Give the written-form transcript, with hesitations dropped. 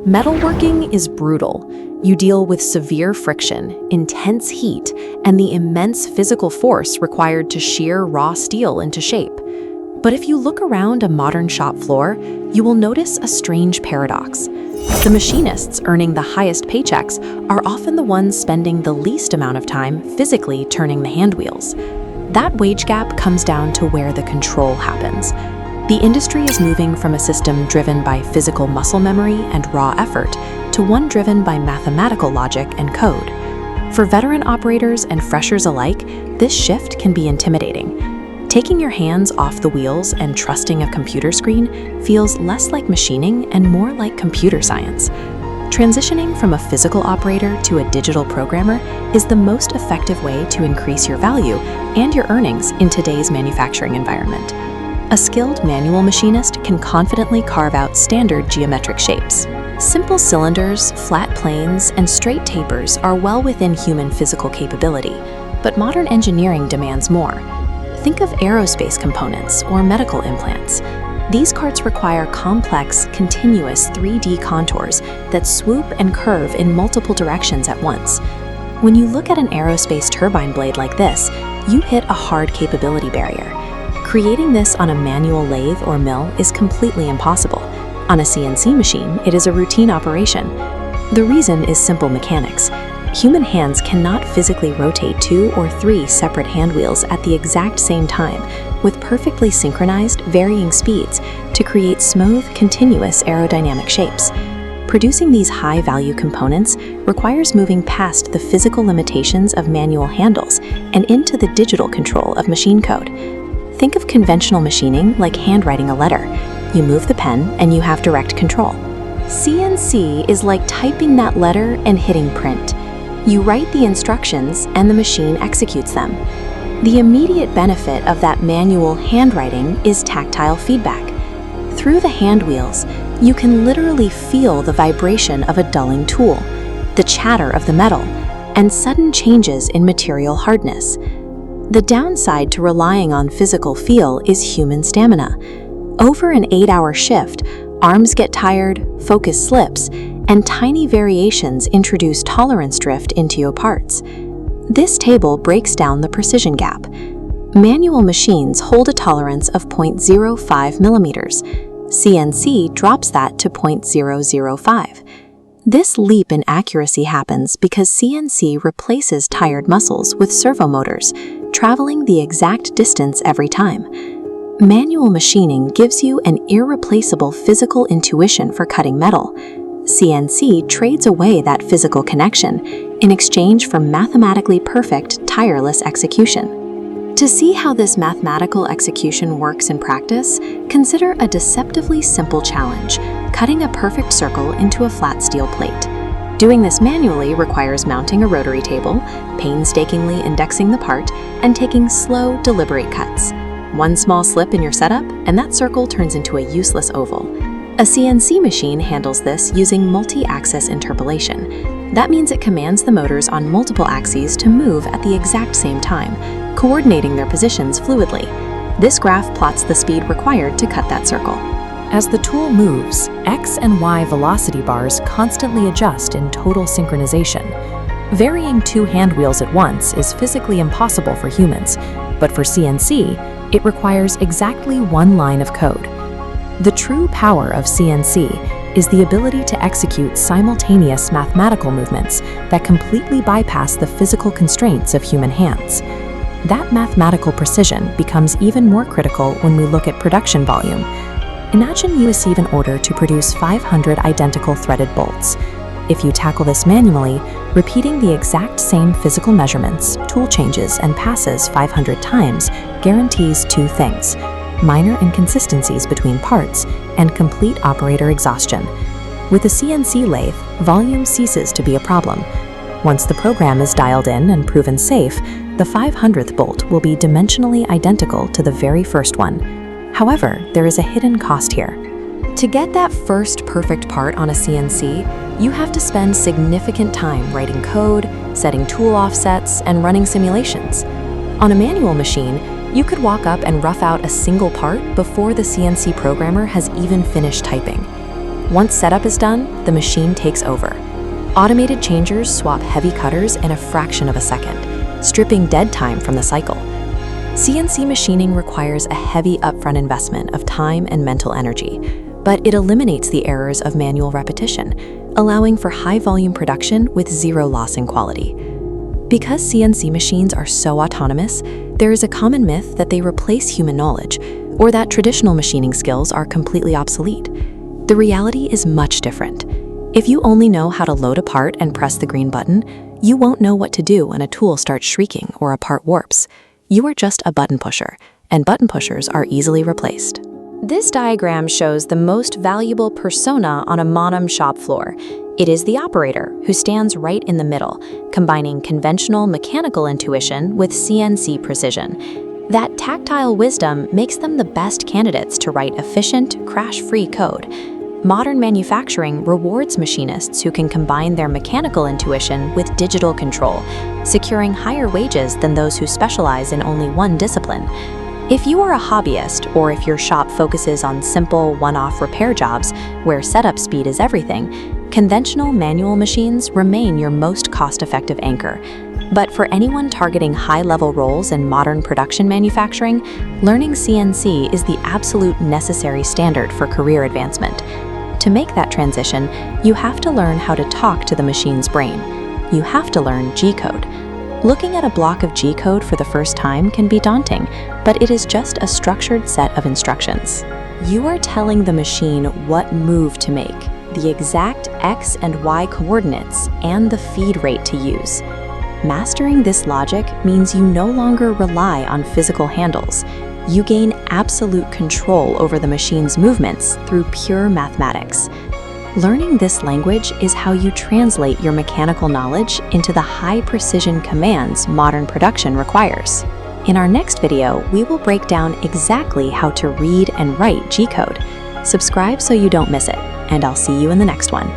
Metalworking is brutal. You deal with severe friction, intense heat, and the immense physical force required to shear raw steel into shape. But if you look around a modern shop floor, you will notice a strange paradox. The machinists earning the highest paychecks are often the ones spending the least amount of time physically turning the hand wheels. That wage gap comes down to where the control happens. The industry is moving from a system driven by physical muscle memory and raw effort to one driven by mathematical logic and code. For veteran operators and freshers alike, this shift can be intimidating. Taking your hands off the wheels and trusting a computer screen feels less like machining and more like computer science. Transitioning from a physical operator to a digital programmer is the most effective way to increase your value and your earnings in today's manufacturing environment. A skilled manual machinist can confidently carve out standard geometric shapes. Simple cylinders, flat planes, and straight tapers are well within human physical capability, but modern engineering demands more. Think of aerospace components or medical implants. These parts require complex, continuous 3D contours that swoop and curve in multiple directions at once. When you look at an aerospace turbine blade like this, you hit a hard capability barrier. Creating this on a manual lathe or mill is completely impossible. On a CNC machine, it is a routine operation. The reason is simple mechanics. Human hands cannot physically rotate 2 or 3 separate hand wheels at the exact same time with perfectly synchronized, varying speeds to create smooth, continuous aerodynamic shapes. Producing these high-value components requires moving past the physical limitations of manual handles and into the digital control of machine code. Think of conventional machining like handwriting a letter. You move the pen and you have direct control. CNC is like typing that letter and hitting print. You write the instructions and the machine executes them. The immediate benefit of that manual handwriting is tactile feedback. Through the hand wheels, you can literally feel the vibration of a dulling tool, the chatter of the metal, and sudden changes in material hardness. The downside to relying on physical feel is human stamina. Over an 8-hour shift, arms get tired, focus slips, and tiny variations introduce tolerance drift into your parts. This table breaks down the precision gap. Manual machines hold a tolerance of 0.05 millimeters. CNC drops that to 0.005. This leap in accuracy happens because CNC replaces tired muscles with servo motors, traveling the exact distance every time. Manual machining gives you an irreplaceable physical intuition for cutting metal. CNC trades away that physical connection in exchange for mathematically perfect, tireless execution. To see how this mathematical execution works in practice, consider a deceptively simple challenge: cutting a perfect circle into a flat steel plate. Doing this manually requires mounting a rotary table, painstakingly indexing the part, and taking slow, deliberate cuts. One small slip in your setup, and that circle turns into a useless oval. A CNC machine handles this using multi-axis interpolation. That means it commands the motors on multiple axes to move at the exact same time, coordinating their positions fluidly. This graph plots the speed required to cut that circle. As the tool moves, X and Y velocity bars constantly adjust in total synchronization. Varying 2 hand wheels at once is physically impossible for humans, but for CNC, it requires exactly 1 line of code. The true power of CNC is the ability to execute simultaneous mathematical movements that completely bypass the physical constraints of human hands. That mathematical precision becomes even more critical when we look at production volume. Imagine you receive an order to produce 500 identical threaded bolts. If you tackle this manually, repeating the exact same physical measurements, tool changes, and passes 500 times guarantees 2 things: minor inconsistencies between parts and complete operator exhaustion. With a CNC lathe, volume ceases to be a problem. Once the program is dialed in and proven safe, the 500th bolt will be dimensionally identical to the very first one. However, there is a hidden cost here. To get that first perfect part on a CNC, you have to spend significant time writing code, setting tool offsets, and running simulations. On a manual machine, you could walk up and rough out a single part before the CNC programmer has even finished typing. Once setup is done, the machine takes over. Automated changers swap heavy cutters in a fraction of a second, stripping dead time from the cycle. CNC machining requires a heavy upfront investment of time and mental energy, but it eliminates the errors of manual repetition, allowing for high-volume production with zero loss in quality. Because CNC machines are so autonomous, there is a common myth that they replace human knowledge, or that traditional machining skills are completely obsolete. The reality is much different. If you only know how to load a part and press the green button, you won't know what to do when a tool starts shrieking or a part warps. You are just a button pusher, and button pushers are easily replaced. This diagram shows the most valuable persona on a Monum shop floor. It is the operator, who stands right in the middle, combining conventional mechanical intuition with CNC precision. That tactile wisdom makes them the best candidates to write efficient, crash-free code. Modern manufacturing rewards machinists who can combine their mechanical intuition with digital control, securing higher wages than those who specialize in only one discipline. If you are a hobbyist, or if your shop focuses on simple, one-off repair jobs where setup speed is everything, conventional manual machines remain your most cost-effective anchor. But for anyone targeting high-level roles in modern production manufacturing, learning CNC is the absolute necessary standard for career advancement. To make that transition, you have to learn how to talk to the machine's brain. You have to learn G-code. Looking at a block of G-code for the first time can be daunting, but it is just a structured set of instructions. You are telling the machine what move to make, the exact X and Y coordinates, and the feed rate to use. Mastering this logic means you no longer rely on physical handles. You gain absolute control over the machine's movements through pure mathematics. Learning this language is how you translate your mechanical knowledge into the high-precision commands modern production requires. In our next video, we will break down exactly how to read and write G-code. Subscribe so you don't miss it, and I'll see you in the next one.